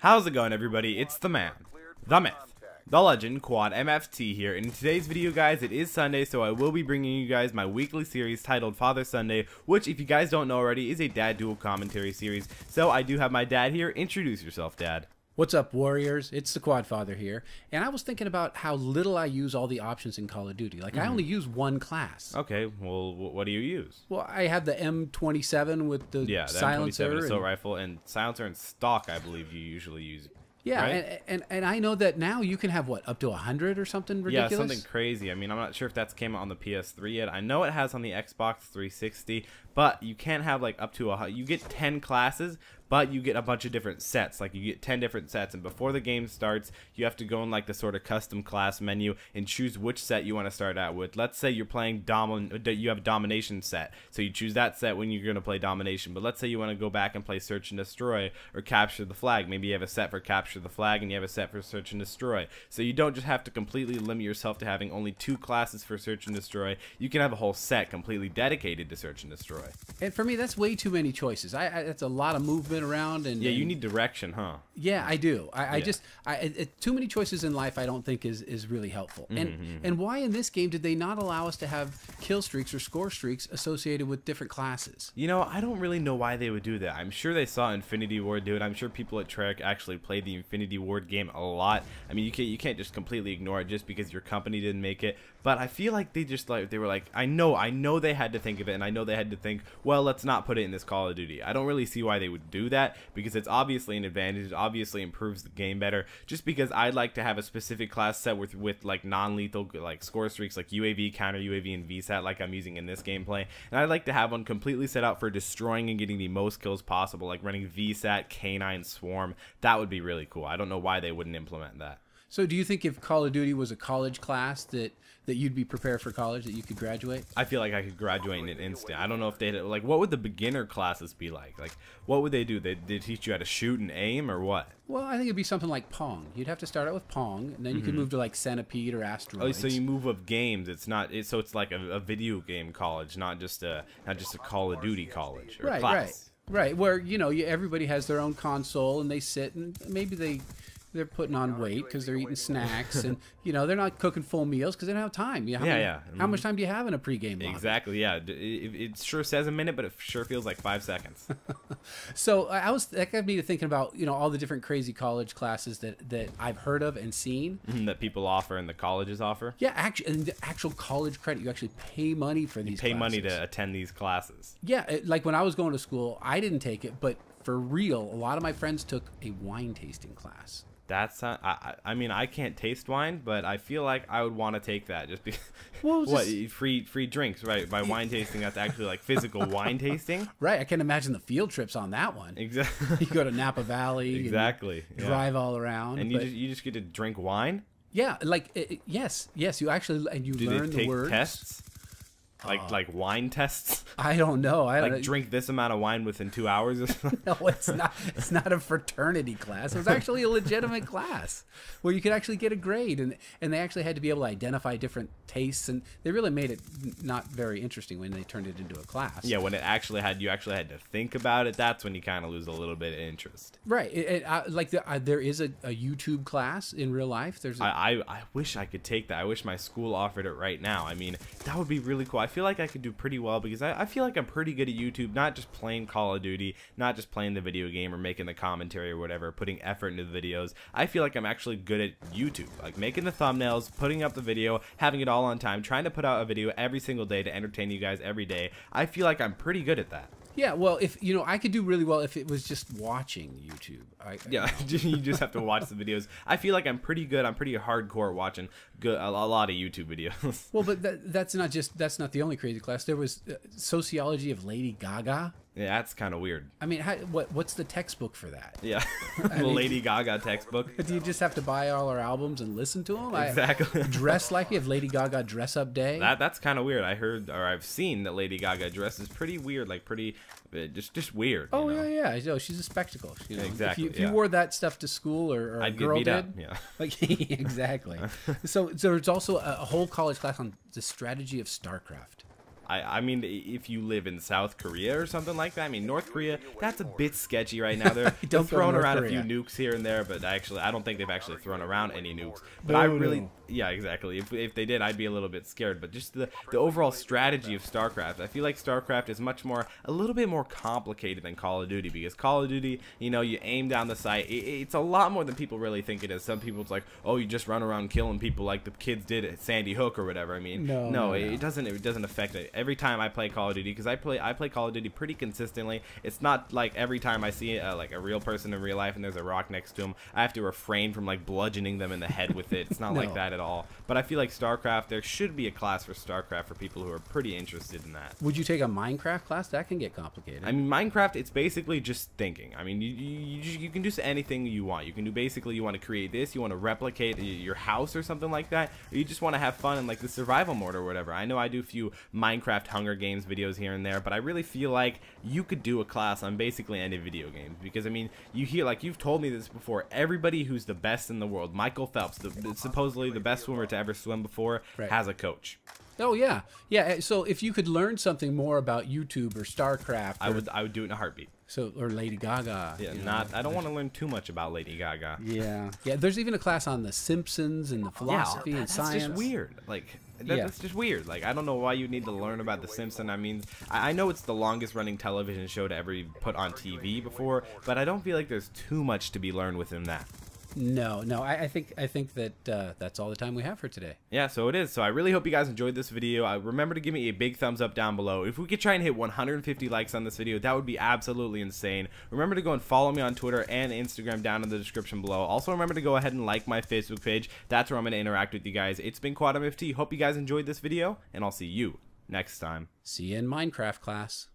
How's it going, everybody? It's the man, the myth, the legend, Quad MFT here. In today's video, guys, it is Sunday, so I will be bringing you guys my weekly series titled Father Sunday, which, if you guys don't know already, is a dad dual commentary series. So I do have my dad here. Introduce yourself, Dad. What's up, warriors? It's the Quad Father here, and I was thinking about how little I use all the options in Call of Duty. Like, I only use one class. Okay, well, what do you use? Well, I have the M27 with the silencer. M27 assault rifle, and silencer and stock, I believe you usually use. Yeah, right? and I know that now you can have, what, up to 100 or something ridiculous? Yeah, something crazy. I mean, I'm not sure if that's came out on the PS3 yet. I know it has on the Xbox 360, but you can't have, like, up to you get 10 classes, but you get a bunch of different sets. Like, you get 10 different sets, and before the game starts, you have to go in, like, the sort of custom class menu and choose which set you want to start out with. Let's say you're playing you have a domination set, so you choose that set when you're going to play domination. But let's say you want to go back and play search and destroy or capture the flag. Maybe you have a set for capture the flag and you have a set for search and destroy. So you don't just have to completely limit yourself to having only 2 classes for search and destroy. You can have a whole set completely dedicated to search and destroy. And for me, that's way too many choices. That's a lot of movement around. And yeah, you need direction, huh? Yeah, I do. Too many choices in life I don't think is really helpful. And why in this game did they not allow us to have kill streaks or score streaks associated with different classes? You know, I don't really know why they would do that. I'm sure they saw Infinity Ward do it. I'm sure people at Treyarch actually played the Infinity Ward game a lot. I mean, you can't just completely ignore it just because your company didn't make it. But I feel like they were like, I know they had to think of it, and I know they had to think, well, let's not put it in this Call of Duty. I don't really see why they would do that, because it's obviously an advantage. It obviously improves the game better. Just because I'd like to have a specific class set with like non-lethal like score streaks, like UAV, counter UAV, and VSAT, like I'm using in this gameplay. And I'd like to have one completely set out for destroying and getting the most kills possible, like running VSAT, K9, Swarm. That would be really cool. I don't know why they wouldn't implement that. So do you think if Call of Duty was a college class that you'd be prepared for college, that you could graduate? I feel like I could graduate in an instant. I don't know if they'd, like, what would the beginner classes be like? Like, what would they do? They teach you how to shoot and aim, or what? Well, I think it'd be something like Pong. You'd have to start out with Pong, and then you could move to, like, Centipede or Asteroids. Oh, so you move with games. It's not. So it's like a video game college, not just a Call of Duty college or class. Right. Where, you know, everybody has their own console, and they sit, and maybe they're putting on weight because they're eating snacks, and you know, they're not cooking full meals because they don't have time. How much time do you have in a pregame lobby? Exactly. Yeah, it sure says a minute, but it sure feels like 5 seconds. So that got me to thinking about, you know, all the different crazy college classes that I've heard of and seen that people offer and the colleges offer. Yeah, and the actual college credit, you actually pay money for these. You pay money to attend these classes. Yeah, like when I was going to school, I didn't take it, but for real, a lot of my friends took a wine tasting class. That's not, I mean, I can't taste wine, but I feel like I would want to take that just because. Well, what, free drinks, right? By wine tasting, that's actually like physical wine tasting. Right. I can imagine the field trips on that one. Exactly. You go to Napa Valley. Exactly. Drive all around. And you just get to drink wine. Yeah, like yes. You actually learn the words. Tests? Like wine tests? I don't know. Like drink this amount of wine within 2 hours? No, it's not. It's not a fraternity class. It was actually a legitimate class where you could actually get a grade, and they actually had to be able to identify different tastes, and they really made it not very interesting when they turned it into a class. Yeah, when you actually had to think about it, that's when you kind of lose a little bit of interest. Right. There is a YouTube class in real life. I wish I could take that. I wish my school offered it right now. I mean, that would be really cool. I feel like I could do pretty well because I feel like I'm pretty good at YouTube, not just playing Call of Duty, not just playing the video game or making the commentary or whatever, putting effort into the videos. I feel like I'm actually good at YouTube, like making the thumbnails, putting up the video, having it all on time, trying to put out a video every single day to entertain you guys every day. I feel like I'm pretty good at that. Yeah, well, if you know, I could do really well if it was just watching YouTube. Yeah, you just have to watch the videos. I feel like I'm pretty good. I'm pretty hardcore at watching a lot of YouTube videos. Well, but that's not the only crazy class. There was sociology of Lady Gaga. Yeah, that's kind of weird. I mean, what's the textbook for that? Yeah, the Lady Gaga textbook. Do you just have to buy all her albums and listen to them? Exactly. Dress like it. Have Lady Gaga dress up day. That's kind of weird. I heard, or I've seen that Lady Gaga dresses pretty weird, like pretty, just weird. Oh, you know? yeah. I know, she's a spectacle. You know? Exactly. If you wore that stuff to school, or I'd a girl get beat did, up. Yeah. Like, exactly. So there's also a whole college class on the strategy of StarCraft. I mean, if you live in South Korea or something like that, I mean, North Korea, that's a bit sketchy right now. They're throwing around a few nukes here and there, but actually, I don't think they've actually thrown around any nukes. But I really, yeah, exactly. If they did, I'd be a little bit scared. But just the overall strategy of StarCraft, I feel like StarCraft is a little bit more complicated than Call of Duty, because Call of Duty, you know, you aim down the sight. It's a lot more than people really think it is. Some people, it's like, oh, you just run around killing people like the kids did at Sandy Hook or whatever. I mean, no, it doesn't affect it. Every time I play Call of Duty, because I play Call of Duty pretty consistently. It's not like every time I see like a real person in real life and there's a rock next to him, I have to refrain from like bludgeoning them in the head with it. It's not like that at all. But I feel like StarCraft, there should be a class for StarCraft for people who are pretty interested in that. Would you take a Minecraft class? That can get complicated. I mean, Minecraft, it's basically just thinking. I mean, you can do anything you want. You can do basically, you want to create this, you want to replicate your house or something like that, or you just want to have fun in like the survival mode or whatever. I know I do a few Minecraft Hunger Games videos here and there, but I really feel like you could do a class on basically any video games, because I mean, you hear, like you've told me this before, everybody who's the best in the world, Michael Phelps, supposedly the best swimmer to ever swim before, has a coach. Oh yeah, yeah. So if you could learn something more about YouTube or StarCraft, I would do it in a heartbeat. So, or Lady Gaga. Yeah, I don't want to learn too much about Lady Gaga. Yeah, yeah. There's even a class on the Simpsons and the philosophy and science. That's just weird. Like that's just weird. Like, I don't know why you need to learn about the Simpsons. I mean, I know it's the longest running television show to ever be put on TV before, but I don't feel like there's too much to be learned within that. No, I think that that's all the time we have for today. Yeah, so it is. So I really hope you guys enjoyed this video. Remember to give me a big thumbs up down below. If we could try and hit 150 likes on this video, that would be absolutely insane. Remember to go and follow me on Twitter and Instagram down in the description below. Also, remember to go ahead and like my Facebook page. That's where I'm going to interact with you guys. It's been QuadMFT. Hope you guys enjoyed this video, and I'll see you next time. See you in Minecraft class.